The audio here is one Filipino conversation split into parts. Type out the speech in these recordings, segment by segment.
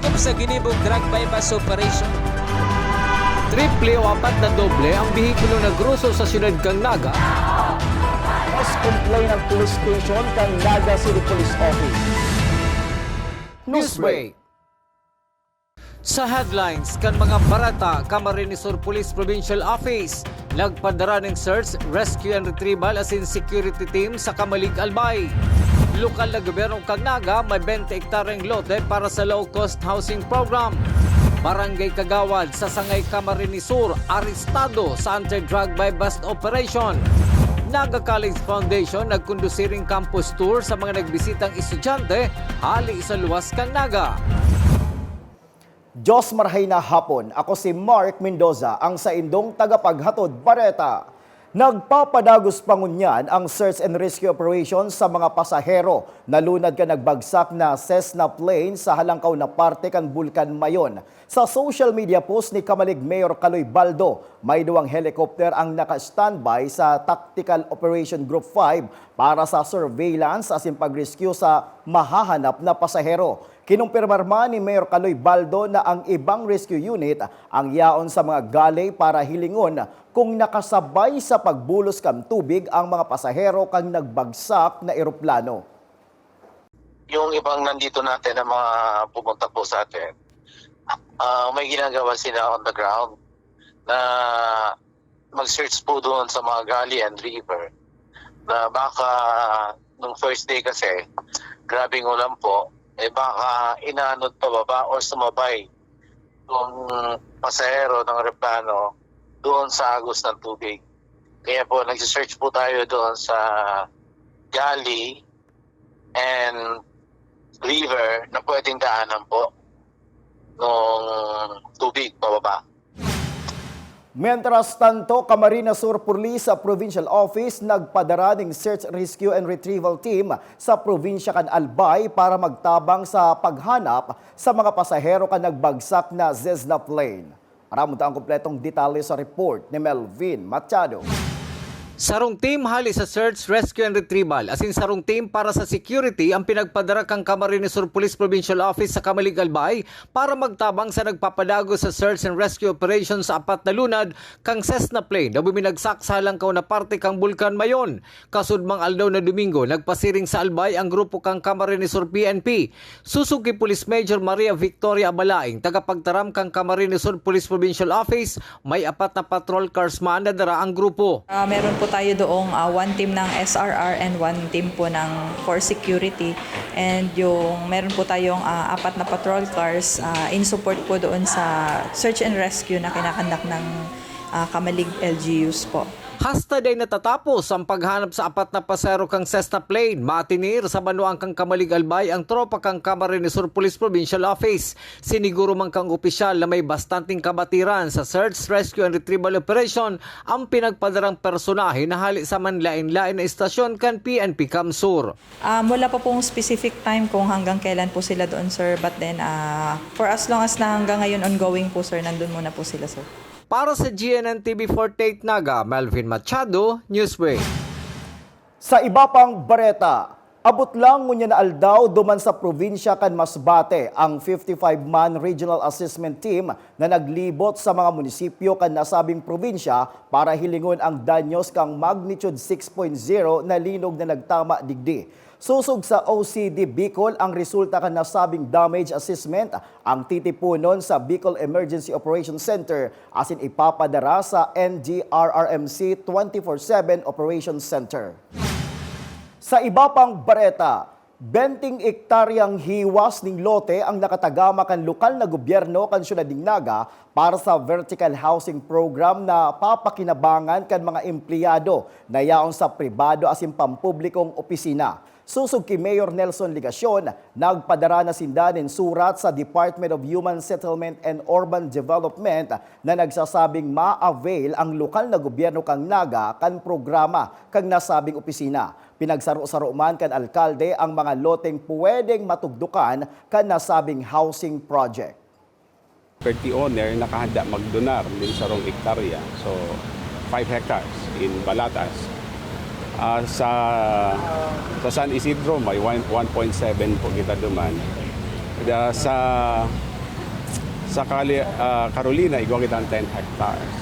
Sakop sa ginibog drug bypass operation. Triple o apat na doble ang bihikulo na gruso sa siyudad kang Naga. Mas complain ng police station kang Naga City Police Office. Newsbreak. Sa headlines kan mga barata, Camarines Sur Police Provincial Office nagpadara ng search, rescue and retrieval as in security team sa Kamalig Albay. Lokal na gobyernong kang Naga may 20 hektaryeng lote para sa low-cost housing program. Barangay Kagawad sa Sangay Camarines Sur arestado sa anti-drug bypass operation. Naga College Foundation nagkundusiring campus tour sa mga nagbisitang estudyante hali sa luwas kang Naga. Diyos marhay na hapon, ako si Mark Mendoza, ang sa indong tagapaghatod Bareta. Nagpapadagos pangunyan ang search and rescue operation sa mga pasahero na lunad ka nagbagsak na Cessna plane sa halangkaw na parte kan Bulkan Mayon. Sa social media post ni Kamalig Mayor Kaloy Baldo, may 2 helicopter ang naka-standby sa Tactical Operation Group 5 para sa surveillance as in pag-rescue sa mahahanap na pasahero. Kinumpirmar man ni Mayor Kaloy Baldo na ang ibang rescue unit ang yaon sa mga galay para hilingon kung nakasabay sa pagbulos kam tubig ang mga pasahero kang nagbagsak na eroplano. Yung ibang nandito natin na mga pumunta po sa atin, may ginagawa sila on the ground na mag-search po doon sa mga gully and river na baka nung first day kasi grabing ulan po, baka inanod pababa o sumabay yung pasahero ng aeroplano doon sa agos ng tubig. Kaya po nag-search po tayo doon sa gully and river na pwedeng daanan po ng tubig pababa. Mientras tanto, Camarines Sur Police sa Provincial Office nagpadara ng Search, Rescue and Retrieval Team sa probinsya kan Albay para magtabang sa paghanap sa mga pasahero kan nagbagsak na Cessna plane. Maraming ang kompletong detalye sa report ni Melvin Machado. Sarong team hali sa search, rescue and retrieval as in sarong team para sa security ang pinagpadara kang Camarines Sur Police Provincial Office sa Kamalig Albay para magtabang sa nagpapadago sa search and rescue operations sa apat na lunad kang Cessna plane na buminagsak sa halangkaw na parte kang Bulkan Mayon. Kasudmang aldaw na Domingo, nagpasiring sa Albay ang grupo kang Camarines Sur PNP. Susuki Police Major Maria Victoria Abalaing, tagapagtaram kang Camarines Sur Police Provincial Office, may 4 na patrol cars man na dara ang grupo. Meron po tayo doong one team ng SRR and one team po ng for security, and yung meron po tayong 4 na patrol cars in support po doon sa search and rescue na kinakandak ng Kamalig LGUs po. Hasta day natatapos ang paghanap sa 4 na pasahero kang Cessna plane. Matinir sa banuang kang Kamalig Albay ang tropa kang Camarines Sur Police Provincial Office. Siniguro man kang opisyal na may bastanting kabatiran sa search, rescue and retrieval operation ang pinagpadarang personahe na hali sa manlain-lain na istasyon kan PNP Camsur. Wala pa pong specific time kung hanggang kailan po sila doon, sir, but then for as long as na hanggang ngayon ongoing po, sir, nandun muna po sila, sir. Para sa GNN TV 48 Naga, Melvin Machado, Newsbreak. Sa iba pang bareta, abot lang ngunya na aldaw duman sa probinsya kan Masbate ang 55-man Regional Assessment Team na naglibot sa mga munisipyo kan nasabing probinsya para hilingon ang danyos kang magnitude 6.0 na linog na nagtama digdi. Susog sa OCD Bicol ang resulta kan nasabing damage assessment ang titipunon sa Bicol Emergency Operations Center as in ipapadara sa NDRRMC 24/7 Operations Center. Sa iba pang bareta, 20 hektaryang hiwas ning lote ang nakatagama kan lokal na gobyerno kan siyudad ning Naga para sa vertical housing program na papakinabangan kan mga empleyado na yaon sa pribado as in pampublikong opisina. Susog kay Mayor Nelson Ligacion, nagpadara na sindanin surat sa Department of Human Settlement and Urban Development na nagsasabing ma-avail ang lokal na gobyerno kang Naga kan programa kang nasabing opisina. Pinagsaro-saro man kan alkalde ang mga loteng pwedeng matugdukan kan nasabing housing project. Property owner nakahanda magdonar din sa rong hektarya. So 5 hectares in Balatas. Sa San Isidro may 1.7 po kita duman. Sa Sa Carolina, igwa kitang 10 hectares.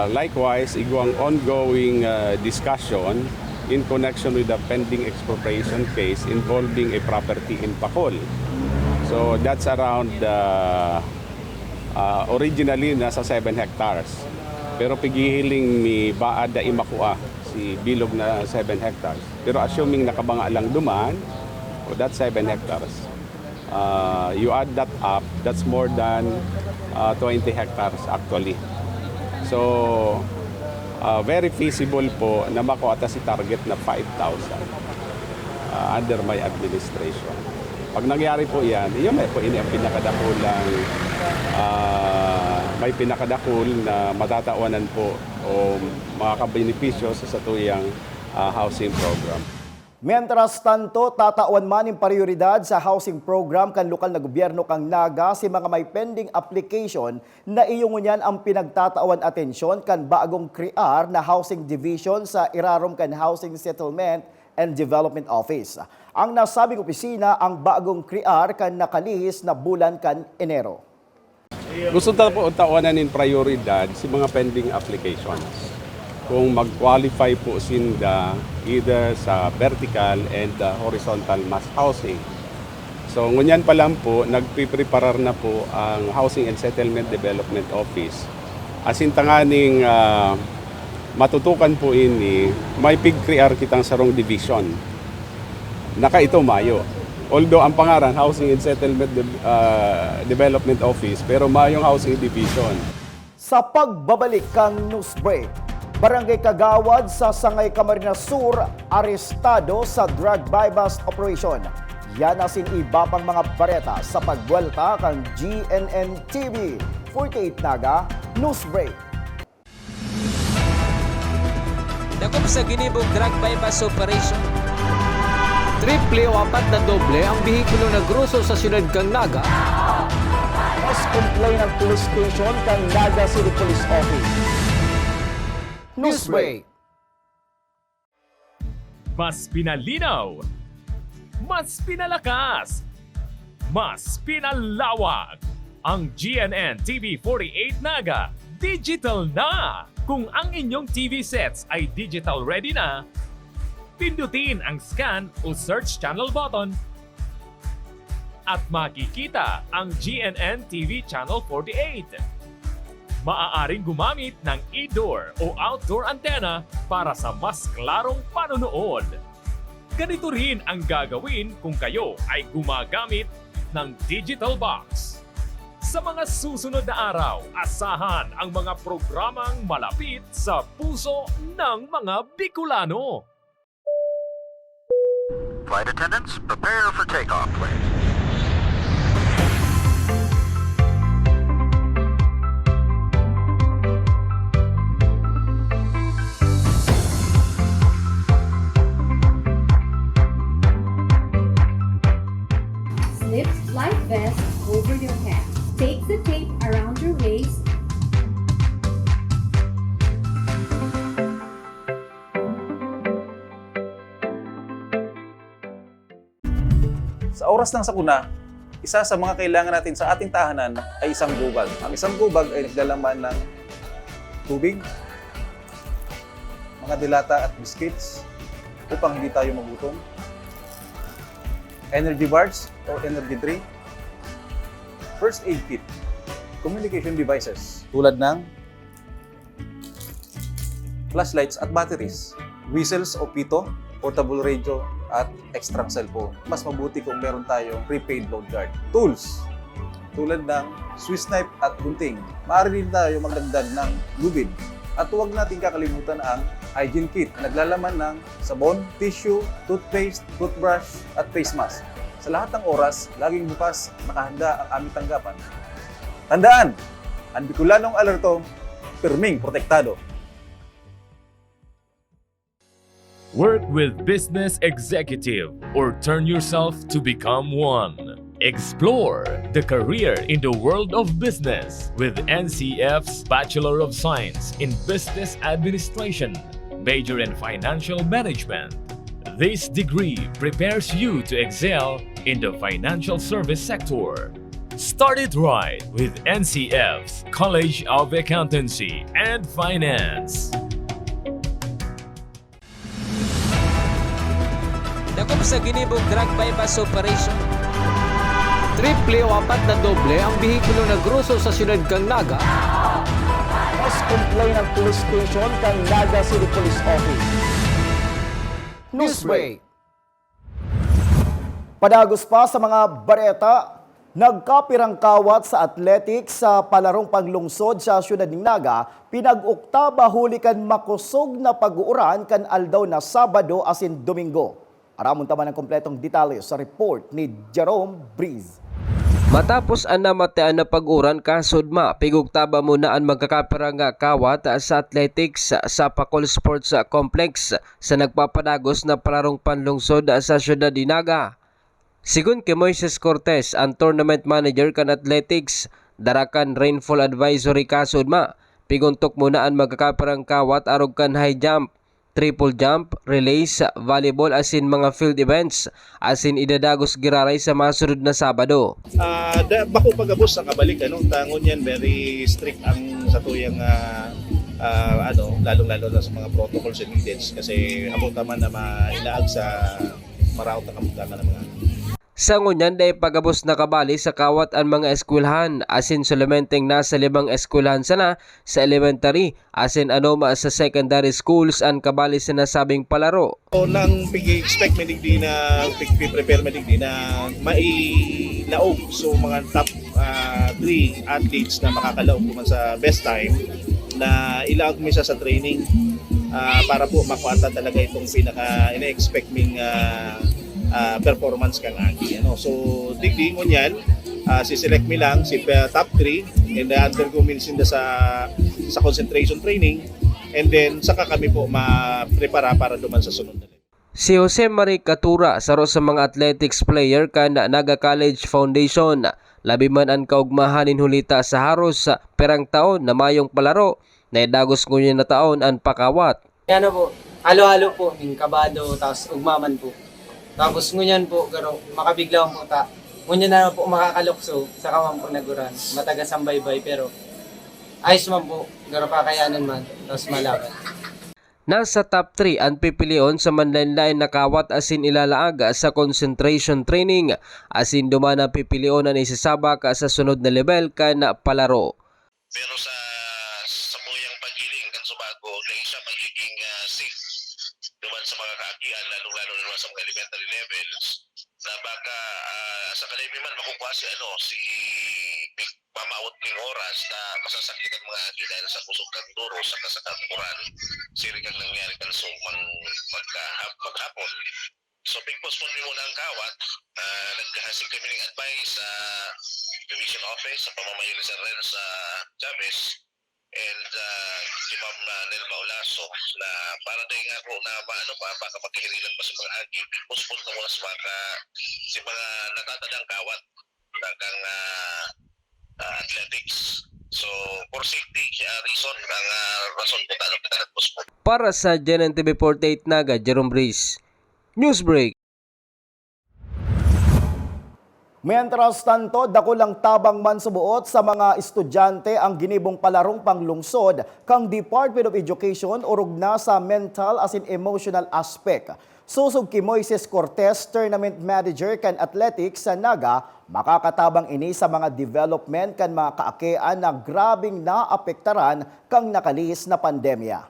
Likewise, igwang ongoing discussion in connection with the pending expropriation case involving a property in Pacol. So that's around, originally nasa 7 hectares. Pero pigihiling ni Baada Imakua, si Bilog na 7 hectares. Pero assuming nakabanga lang duman, that's 7 hectares. You add that up, that's more than 20 hectares actually. So, very feasible po na makuha si target na 5,000 under my administration. Pag nangyari po yan, yun may po ini ang pinakadakulang may pinakadakul na matatawanan po o makakabenepisyo sa satuyang housing program. Mientras tanto, tatawan man yung prioridad sa housing program kan lokal na gobyerno kang Naga si mga may pending application na iyungunyan ang pinagtatawan atensyon kan bagong krear na housing division sa Irarom kan Housing Settlement and Development Office. Ang nasabing opisina ang bagong krear kan nakalihis na bulan kan Enero. Gusto po tawanan in prioridad si mga pending applications. Kung mag-qualify po sinda either sa vertical and horizontal mass housing. So ngunyan pa lang po, nagpipreparar na po ang Housing and Settlement Development Office. Asin tanganing matutukan po ini, may pig-crear kitang sarong division. Naka ito Mayo. Although ang pangaran, Housing and Settlement Development Office, pero mayong Housing Division. Sa pagbabalik kang news break, Barangay Kagawad sa Sangay Camarines Sur, arestado sa drug buy-bust operation. Yan asin iba pang mga bareta sa pagbuelta kang GNN TV. 48 Naga, News Break. Dakop sa ginibong drug bypass operation. Triple o 4 na doble ang bihikulo na gruso sa syudad kang Naga. Mas complain ng police station kang Naga City Police Office. News Break. Mas pinalinaw, mas pinalakas, mas pinalawak. Ang GNN TV 48 Naga, digital na! Kung ang inyong TV sets ay digital ready na, pindutin ang scan o search channel button at makikita ang GNN TV Channel 48. Maaaring gumamit ng indoor o outdoor antenna para sa mas klarong panonood. Ganito rin ang gagawin kung kayo ay gumagamit ng digital box. Sa mga susunod na araw, asahan ang mga programang malapit sa puso ng mga Bicolano. Flight attendants, prepare for takeoff, please. Slip life vest over your head. Take the tape around your waist. Sa oras ng sakuna, isa sa mga kailangan natin sa ating tahanan ay isang go bag. Ang isang go bag ay naglalaman ng tubig, mga dilata at biscuits upang hindi tayo magutom, energy bars o energy drink, first aid kit, communication devices tulad ng flashlights at batteries, whistles o pito, portable radio at extra cellphone. Mas mabuti kung meron tayong prepaid load card. Tools tulad ng Swiss knife at gunting. Maaari din tayo magdagdag ng lubid. At huwag natin kakalimutan ang hygiene kit na naglalaman ng sabon, tissue, toothpaste, toothbrush at face mask. Sa lahat ng oras, laging bukas, nakahanda ang aming tanggapan. Tandaan, ang Bicolanong alerto, pirming protektado. Work with Business Executive or turn yourself to become one. Explore the career in the world of business with NCF's Bachelor of Science in Business Administration, major in Financial Management. This degree prepares you to excel in the financial service sector. Start it right with NCF, College of Accountancy and Finance. Dakop sa ginibog drug bypass operation. Triple o 4 na doble ang bihikulo na gruso sa siyudad kang Naga. Mas complain ng police station kang Naga City Police Office. Newsbreak. Padagos pa sa mga bareta, nagkapirang kawat sa athletics sa palarong paglungsod sa siyudad ng Naga, pinag-uktaba huli kan makusog na pag-uuran kan aldaw na Sabado asin Domingo. Aramon taman ang kompletong detalye sa report ni Jerome Breeze. Matapos ang namatayan na pag-uran kasudma, pigugtaba muna ang magkakapirang kawat sa athletics sa Pacol Sports Complex sa nagpapadagos na palarong panlungsod sa siyudad ni Naga. Sigun kay Moises Cortez, ang tournament manager kan athletics, darakan rainfall advisory kasudma, piguntok muna ang magkakapirang kawat arog kan high jump, triple jump, relays, volleyball asin mga field events asin idadagos giraray sa masunod na Sabado. Bako pagabos ang kabalik tangon yan very strict ang sa tuyang lalong-lalo na sa mga protocols and neededs kasi abot naman na mailaag sa maraot na kamutana ng mga Sa ngunyan dahil pagabos na kabali sa kawat ang mga eskwelahan asin sulamenteng nasa 5 eskwelahan sana sa elementary asin anoma sa secondary schools ang kabali sa nasabing palaro. So nang pig-expect may digdi na pig-prepare may digdi na mailaog so mga top 3 athletes na makakalaog man sa best time na ilaog mo siya sa training para po makuha talaga itong pinaka ina-expect ming performance kang aki. So, digdi mo yan, si-select mi lang, si top 3, and then undergo minsin sa concentration training, and then saka kami po ma-prepara para duman sa sunod na level. Si Jose Marie Catura, saro sa mga athletics player kan Naga College Foundation, labi man ang kaugmahanin hulita sa haros perang taon na mayong palaro, na idagos ngunyan na taon ang pakawat. Ano po, halo-halo po, yung kabado, tapos ugmaman po. Tapos ngunyan po, garo, makabigla po ta. Ngunyan na po makakalukso sa kawan po naguran. Matagas ang baybay pero ayos man po, garo kakayanan man, tapos malaban. Nasa top 3 ang pipilion sa manlain-lain na kawat asin ilalaag sa concentration training asin dumana pipilion na isasabak sa sunod na level kan palaro. Pero sa muyang paggiling kan subago, na siya magiging safe duman sa mga kaakian, lalo-lalo na sa mga elementary levels, na baka sa kalemi man makukuha si mamawot ng oras na masasakitan mga aki dahil sa kusog ng duro sa kasakakuran, siri kang nangyari kan so maghapon. So big postpone mo na ang kawat, naghahasing kami ng advice sa division office sa pamamayo ni Sir Renz Chavez and si Ma'am Nelma Olaso na para dahil nga po na baka magkahirilan pa sa mga agi, big postpone na muna sa mga natatadang kawat kang athletics. So for safety reason ang rason po tayo postpone. Para sa GNN TV 48 Naga, Jerome Breeze. Newsbreak. Mientras tanto, dakulang tabang man subuot sa mga estudyante ang ginibong palarong panglungsod kang Department of Education urog na sa mental as in emotional aspect. Susog ki Moises Cortez, Tournament Manager kan Athletics sa Naga, makakatabang ini sa mga development kan mga kaakean na grabing naapektaran kang nakalihis na pandemya.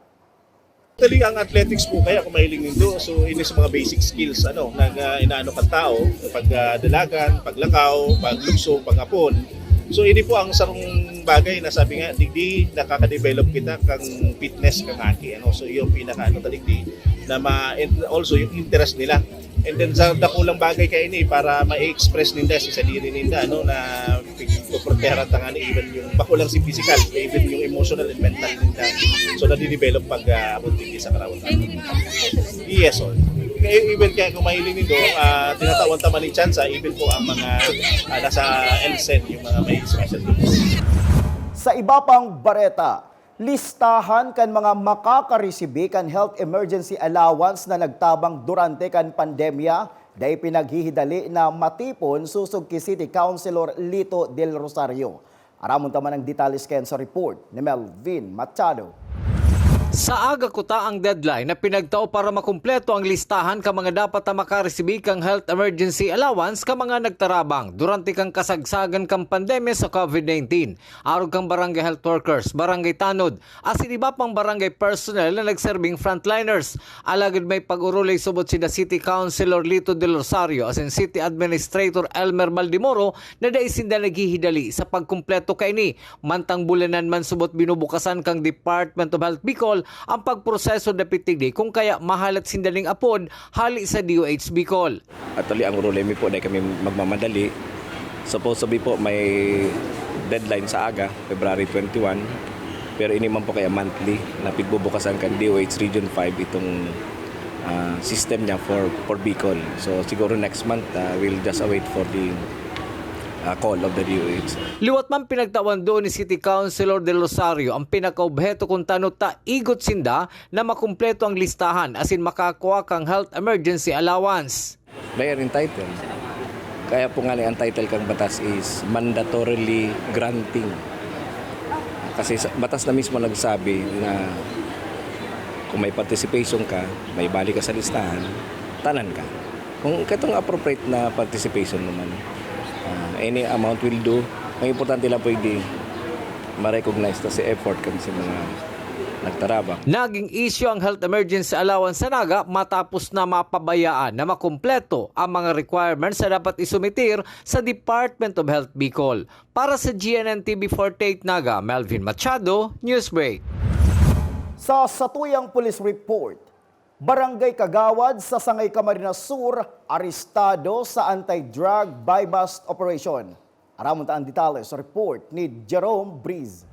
Actually, ang athletics po kaya kung mahiling nindo, so ini sa mga basic skills inaano kang tao, pagdalagan, paglakaw, paglugsong, pangapon. So ini po ang sarong bagay na sabi nga digdi nakaka-develop kita kang fitness kang aki. So yung pinaka digdi na also yung interest nila. And then sa dakulang bagay kay ini para ma-express ninda sa sarili ninda na pagprotehan tangan even yung bakulang si physical, even yung emotional and mental ninda. So na-develop pag abunti sa karawatan. Yes, so even kaya kung mahiling nito, tinatawan taman ng chance, even po ang mga nasa LSEN, yung mga may special needs. Sa iba pang bareta, listahan kan mga makakaresibi kan health emergency allowance na nagtabang durante kan pandemya, Dahil pinaghihidali na matipon susog ki City Councilor Lito Del Rosario. Aramon taman ang detalles ken sa report ni Melvin Machado. Sa aga kuta ang deadline na pinagtao para makumpleto ang listahan ka mga dapat na makaresibi kang health emergency allowance ka mga nagtarabang durante kang kasagsagan kang pandemya sa COVID-19. Arog kang barangay health workers, barangay tanod, asin iba pang barangay personnel na nagserbing frontliners. Alagad may pag-urulay subot sina City Councilor Lito Del Rosario asin City Administrator Elmer Maldimoro na daisinda naghihidali sa pagkumpleto kaini. Mantang bulanan man subot binubukasan kang Department of Health Bicol ang pagproseso na pitigdi kung kaya mahalat sindaling apod hali sa DOH Bicol. Actually, ang rulemi po na kami magmamadali. Supposedly po may deadline sa aga, February 21. Pero ini man po kaya monthly na pigbubukasan kan DOH Region 5 itong system niya for Bicol. So siguro next month we'll just await for the call of the DOH. Liwat man pinagtawan doon ni City Councilor Del Rosario ang pinakaobheto kung tanuta igot sinda na makumpleto ang listahan asin makakuha kang health emergency allowance. They are entitled. Kaya po nga ang title kang batas is mandatorily granting. Kasi batas na mismo nagsabi na kung may participation ka, may balik ka sa listahan, tanan ka. Kung katong appropriate na participation naman, any amount will do. Ang importante lang po hindi ma-recognize na si effort kami sa mga nagtarabang. Naging issue ang health emergency allowance sa Naga matapos na mapabayaan na makumpleto ang mga requirements na dapat isumitir sa Department of Health Bicol. Para sa GNN TV 48 Naga, Melvin Machado, Newsbreak. Sa Satuyang Police Report, Barangay Kagawad sa Sangay Camarines Sur, arestado sa anti-drug buy-bust operation. Aramon ta ang detalye sa report ni Jerome Breeze.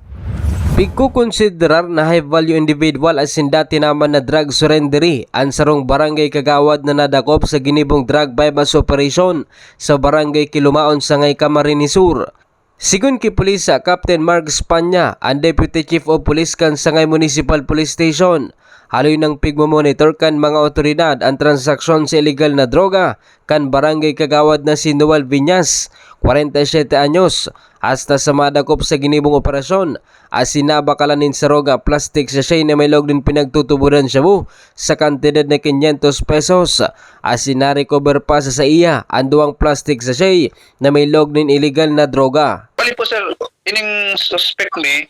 Pagkukonsiderar na high-value individual as in dati naman na drug surrendery ang sarong Barangay Kagawad na nadakop sa ginibong drug buy-bust operation sa Barangay Kilumaon, Sangay Camarines Sur. Sigun ki Pulis Captain Mark Spanya, ang Deputy Chief of Police kan Sangay Municipal Police Station, haloy ng pigmomonitor kan mga otoridad ang transaksyon sa illegal na droga kan Barangay Kagawad na si Noel Viñas, 47 anyos, hasta sa madakop sa ginibong operasyon as sinabakalanin sa roga plastic sachet na may log din pinagtutuburan siya sa kantidad na 500 pesos as sinarecover pa sa iya ang duwang plastic sachet na may log din illegal na droga. Bali po sir, ining suspect ni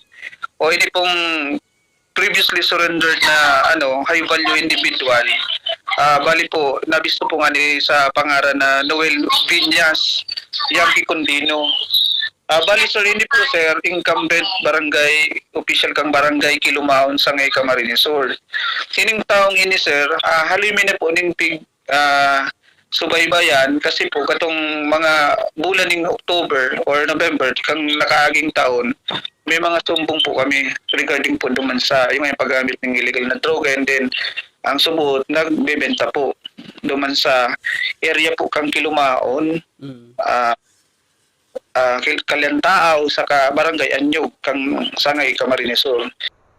o ini pong previously surrendered na high value individual. Bali po, nabisto po nga ni sa pangaran na Noel Viñas, Yankee Condino. Bali sir, hindi po sir, incumbent barangay, official kang barangay Kilumaon, Sangay Camarines Sur. Sining taong ini sir, halimin na po ning subaybayan kasi po katong mga bulan ng October or November kang nakaaging taon, may mga sumbong po kami regarding po duman sa yung paggamit ng illegal na droga, and then ang subot nagbebenta po duman sa area po kang Kilumaon, Kalyantaaw sa barangay Anyog kang Sangay Camarines Sur.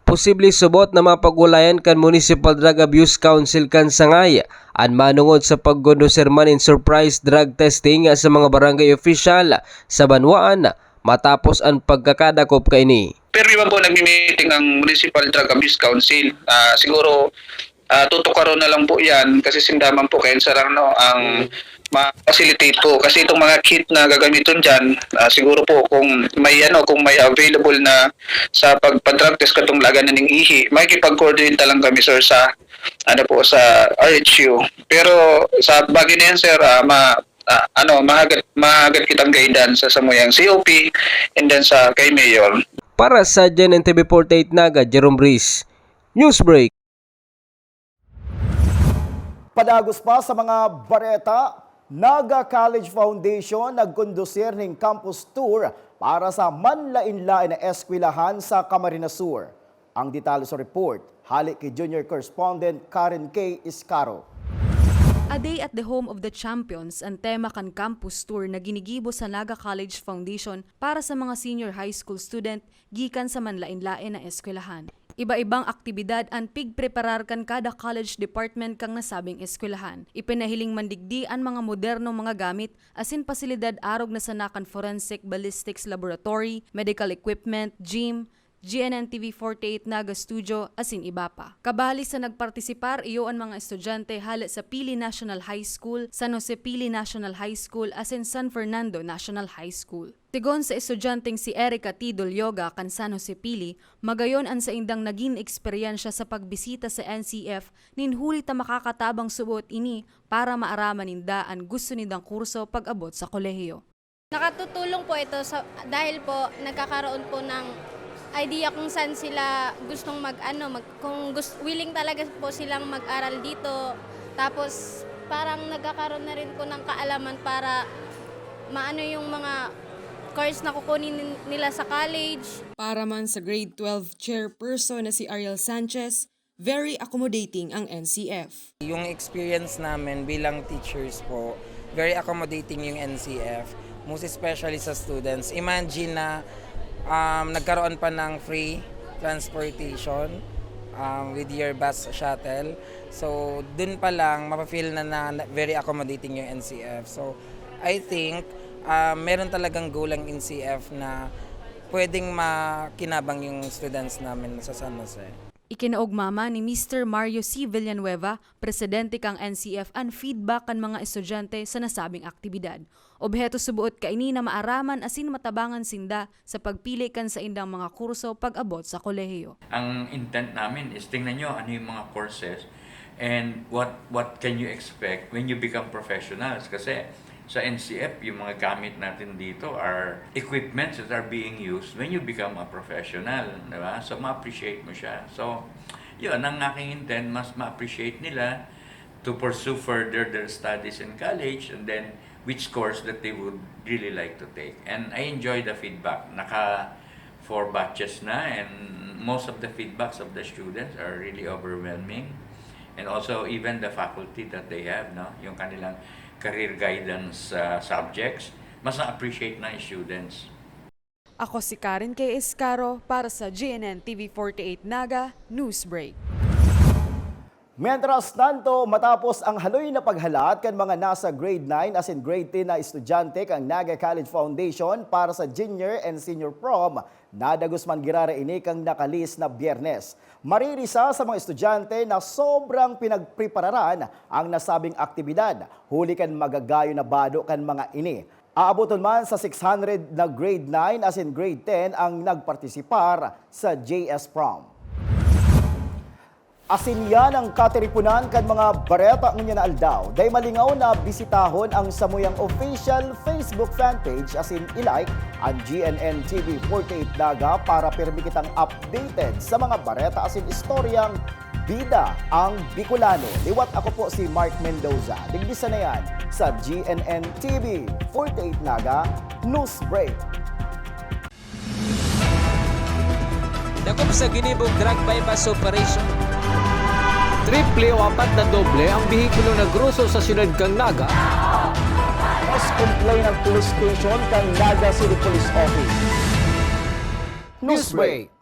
Posible subot na mapagulayan kan Municipal Drug Abuse Council kan Sangay ang manungod sa paggundoser man in surprise drug testing sa mga barangay official sa Banwaan matapos ang pagkakadakop kaini. Pero iba po nagmi-meeting ang Municipal Drug Abuse Council. Siguro tutukaron na lang po yan kasi sindaman po kayo sa ang ma-facilitate po kasi itong mga kit na gagamitin dyan, siguro po kung may available na sa pagpa-drug test katong lagan na ng ihi, makikipag-coordinate na lang kami sir sa sa RHU. Pero sa bagay na yan sir, mahagat kitang guidance sa samuyang COP and then sa kay Mayor. Para sa GNN TV 48 Naga, Jerome Breeze, Newsbreak. Padagos pa sa mga bareta, Naga College Foundation nagkondusir ng campus tour para sa manlain-lain na eskwelahan sa Camarines Sur. Ang detalye sa report, halik kay Junior Correspondent Karen K. Iscaro. A Day at the Home of the Champions ang tema kan campus tour na ginigibo sa Naga College Foundation para sa mga senior high school student gikan sa manlain-lain na eskwelahan. Iba-ibang aktibidad ang pigpreparar kan kada college department kang nasabing eskwelahan. Ipinahiling mandigdi ang mga modernong mga gamit asin pasilidad arog na sanakan forensic ballistics laboratory, medical equipment, gym, GNN TV 48 Naga Studio, asin iba pa. Kabali sa nagpartisipar iyo ang mga estudyante hala sa Pili National High School, San Jose Pili National High School, asin San Fernando National High School. Tigon sa estudyanteng si Erica Tidol Yoga kan San Jose Pili, magayon ang sa indang naging eksperyensya sa pagbisita sa NCF nin huli ta makakatabang suot ini para maaraman ninda ang gusto nindang kurso pag-abot sa kolehiyo. Nakatutulong po ito dahil po nagkakaroon po ng idea kung saan sila gustong willing talaga po silang mag-aral dito. Tapos parang nagkakaroon na rin po ng kaalaman para maano yung mga course na kukunin nila sa college. Para man sa grade 12 chairperson na si Ariel Sanchez, very accommodating ang NCF. Yung experience namin bilang teachers po, very accommodating yung NCF, most especially sa students. Imagine na nagkaroon pa ng free transportation with your bus shuttle. So, dun pa lang, mapafeel na very accommodating yung NCF. So, I think, meron talagang goal ang NCF na pwedeng makinabang yung students namin sa San Jose. Ikinaugmama ni Mr. Mario C. Villanueva, presidente kang NCF, ang feedback kan mga estudyante sa nasabing aktibidad. Obheto subuot kaini na maaraman asin matabangan sinda sa pagpili kan sa indang mga kurso pag-abot sa kolehiyo. Ang intent namin is tingnan nyo ano yung mga courses and what can you expect when you become professionals. Kasi sa NCF, yung mga gamit natin dito are equipments that are being used when you become a professional. Diba? So, ma-appreciate mo siya. So, yun, ang aking intent, mas ma-appreciate nila to pursue further their studies in college and then which course that they would really like to take. And I enjoy the feedback. Naka 4 batches na and most of the feedbacks of the students are really overwhelming. And also even the faculty that they have, no? Yung kanilang career guidance subjects, mas na-appreciate na students. Ako si Karen K. Escaro para sa GNN TV 48 Naga Newsbreak. Mientras tanto, matapos ang haloy na paghalat kan mga nasa grade 9 as in grade 10 na estudyante kang Naga College Foundation para sa junior and senior prom, nadagos man girara ini kang nakalis na Biyernes. Maririsa sa mga estudyante na sobrang pinagprepararan ang nasabing aktibidad, huli kan magagayo na bado kan mga ini. Aaboton man sa 600 na grade 9 as in grade 10 ang nagpartisipar sa JS Prom. Asin yan ang katiripunan kan mga bareta ngunya na aldaw. Day malingaw na bisitahon ang samuyang official Facebook fanpage asin ilike ang GNN TV 48 Naga para pirmi kitang updated sa mga bareta asin istoryang bida ang Bicolano. Liwat ako po si Mark Mendoza. Digbisa na yan sa GNN TV 48 Naga Newsbreak. Dako sa ginibong drug bypass operation. Triple o 4 na doble ang bihikulo na gruso sa syudad kang Naga. Mas complain ang police station kang Naga City Police Office. Newsbreak.